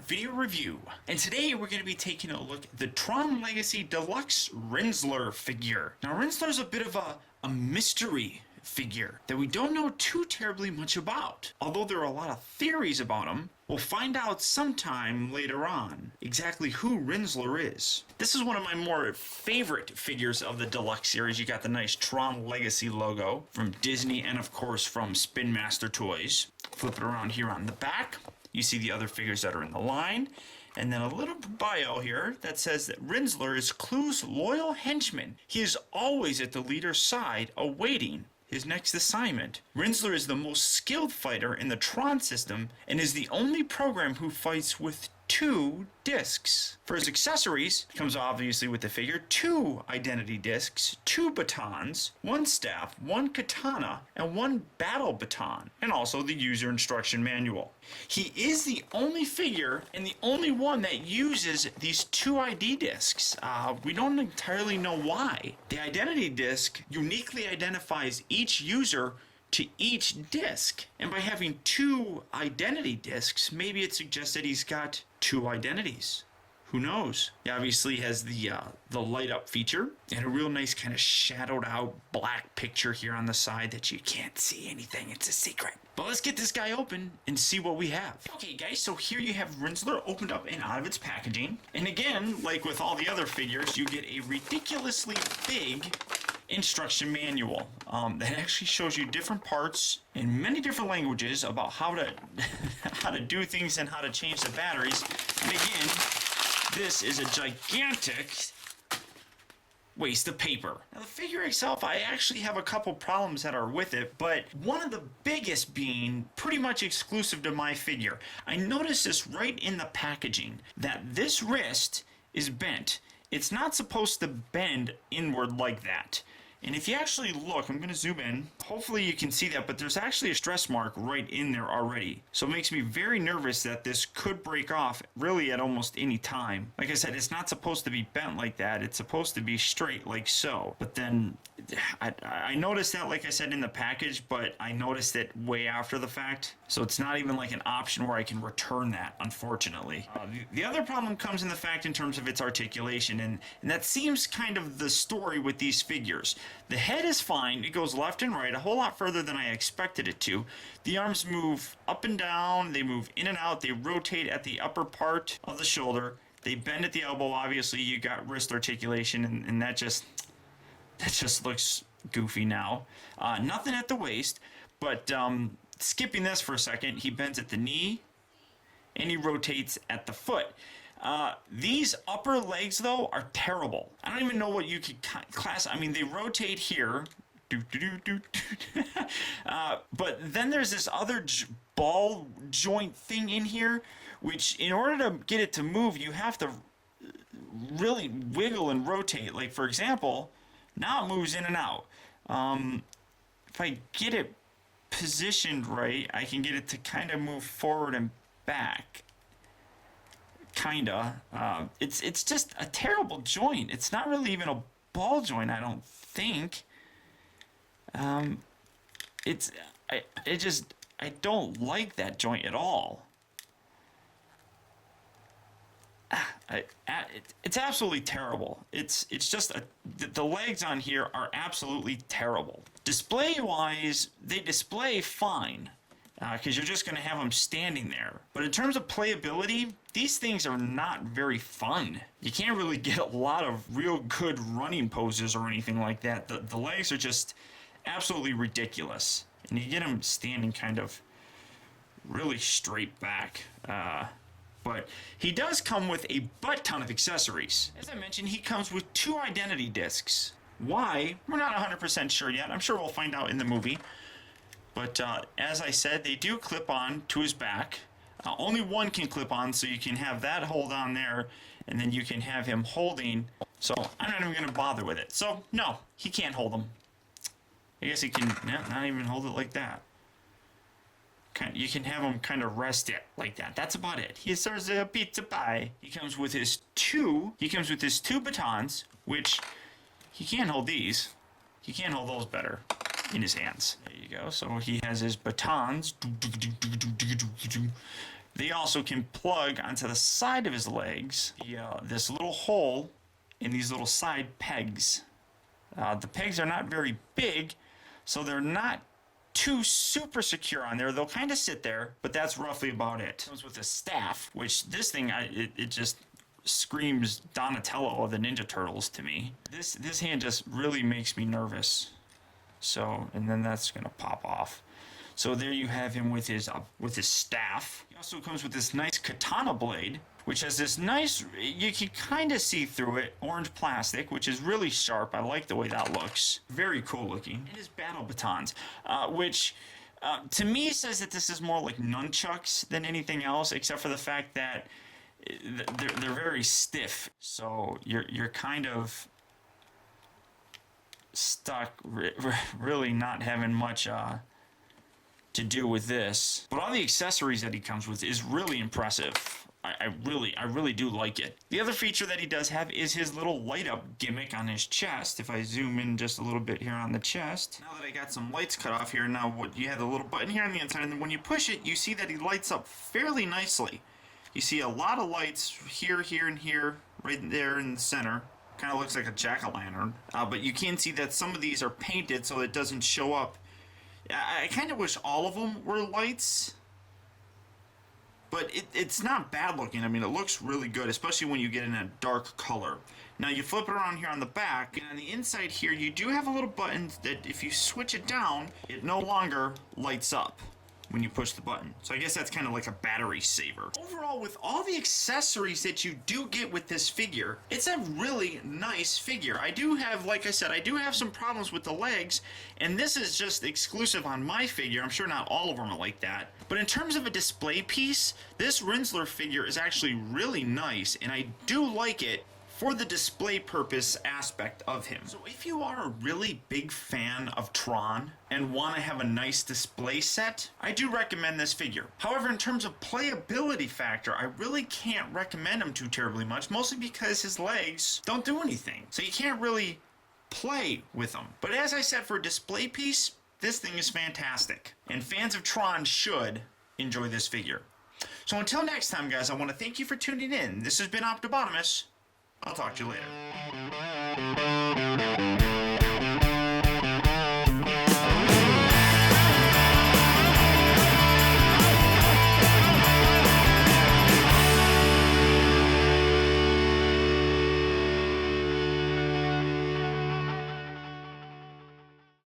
video review. And today we're going to be taking a look at the TRON Legacy Deluxe Rinzler figure. Now Rinzler's a bit of a mystery figure that we don't know too terribly much about. Although there are a lot of theories about him, we'll find out sometime later on exactly who Rinzler is. This is one of my more favorite figures of the Deluxe series. You got the nice TRON Legacy logo from Disney and of course from Spin Master Toys. Flip it around here on the back. You see the other figures that are in the line. And then a little bio here that says that Rinzler is Clue's loyal henchman. He is always at the leader's side, awaiting his next assignment. Rinzler is the most skilled fighter in the TRON system and is the only program who fights with 2 discs. For his accessories, comes obviously with the figure, 2 identity discs, 2 batons, 1 staff, 1 katana, and 1 battle baton, and also the user instruction manual. He is the only figure and the only one that uses these 2 ID discs. We don't entirely know why. The identity disc uniquely identifies each user to each disc, and by having 2 identity discs, maybe it suggests that he's got 2 identities. Who knows? He obviously has the light up feature and a real nice kind of shadowed out black picture here on the side that you can't see anything. It's a secret. But let's get this guy open and see what we have. Okay guys, so here you have Rinzler opened up and out of its packaging. And again, like with all the other figures, you get a ridiculously big instruction manual that actually shows you different parts in many different languages about how to how to do things and how to change the batteries. And again, this is a gigantic waste of paper. Now the figure itself, I actually have a couple problems that are with it, but one of the biggest being pretty much exclusive to my figure. I noticed this right in the packaging, that this wrist is bent. It's not supposed to bend inward like that. And if you actually look, I'm going to zoom in. Hopefully you can see that, but there's actually a stress mark right in there already. So it makes me very nervous that this could break off really at almost any time. Like I said, it's not supposed to be bent like that. It's supposed to be straight like so. But then I noticed that, like I said, in the package, but I noticed it way after the fact. So it's not even like an option where I can return that, unfortunately. The other problem comes in the fact in terms of its articulation, and that seems kind of the story with these figures. The head is fine. It goes left and right a whole lot further than I expected it to. The arms move up and down. They move in and out. They rotate at the upper part of the shoulder. They bend at the elbow. Obviously, you got wrist articulation, and that just looks goofy now. Nothing at the waist, but skipping this for a second, he bends at the knee, and he rotates at the foot. These upper legs, though, are terrible. I don't even know what you could class. I mean, they rotate here. But then there's this other ball joint thing in here, which in order to get it to move, you have to really wiggle and rotate. Like, for example, now it moves in and out. If I get it positioned right, I can get it to kind of move forward and back. Kinda. It's just a terrible joint. It's not really even a ball joint, I don't think. I don't like that joint at all. It's absolutely terrible. It's just the legs on here are absolutely terrible. Display wise, they display fine. Because you're just going to have them standing there. But in terms of playability, these things are not very fun. You can't really get a lot of real good running poses or anything like that. The legs are just absolutely ridiculous. And you get them standing kind of really straight back. But he does come with a butt ton of accessories. As I mentioned, he comes with 2 identity discs. Why? We're not 100% sure yet. I'm sure we'll find out in the movie. But as I said, they do clip on to his back. Only one can clip on, so you can have that hold on there, and then you can have him holding. So I'm not even going to bother with it. So no, he can't hold them. I guess he can not even hold it like that. You can have him kind of rest it like that. That's about it. He serves a pizza pie. He comes with his 2 batons, which he can't hold these. He can't hold those better in his hands. There you go. So he has his batons. They also can plug onto the side of his legs this little hole in these little side pegs. The pegs are not very big, so they're not too super secure on there. They'll kind of sit there, but that's roughly about it. It comes with a staff, which this thing, it just screams Donatello of the Ninja Turtles to me. This hand just really makes me nervous. So, and then that's gonna pop off. So there you have him with his staff. He also comes with this nice katana blade, which has this nice, you can kind of see through it, orange plastic, which is really sharp. I like the way that looks. Very cool looking. And his battle batons, which to me says that this is more like nunchucks than anything else, except for the fact that they're very stiff. So you're kind of stuck, really not having much to do with this. But all the accessories that he comes with is really impressive. I really do like it. The other feature that he does have is his little light up gimmick on his chest. If I zoom in just a little bit here on the chest. Now that I got some lights cut off here, now what you have the little button here on the inside, and then when you push it, you see that he lights up fairly nicely. You see a lot of lights here, here, and here, right there in the center. Kind of looks like a jack-o'-lantern. But you can see that some of these are painted so it doesn't show up. I kind of wish all of them were lights. But it's not bad looking. I mean, it looks really good, especially when you get in a dark color. Now, you flip it around here on the back, and on the inside here, you do have a little button that if you switch it down, it no longer lights up when you push the button. So I guess that's kind of like a battery saver. Overall, with all the accessories that you do get with this figure, it's a really nice figure. I do have, like I said, I do have some problems with the legs, and this is just exclusive on my figure. I'm sure not all of them are like that. But in terms of a display piece, this Rinzler figure is actually really nice, and I do like it for the display purpose aspect of him. So if you are a really big fan of TRON and want to have a nice display set, I do recommend this figure. However, in terms of playability factor, I really can't recommend him too terribly much, mostly because his legs don't do anything. So you can't really play with them. But as I said, for a display piece, this thing is fantastic. And fans of TRON should enjoy this figure. So until next time, guys, I want to thank you for tuning in. This has been Optibotimus. I'll talk to you later.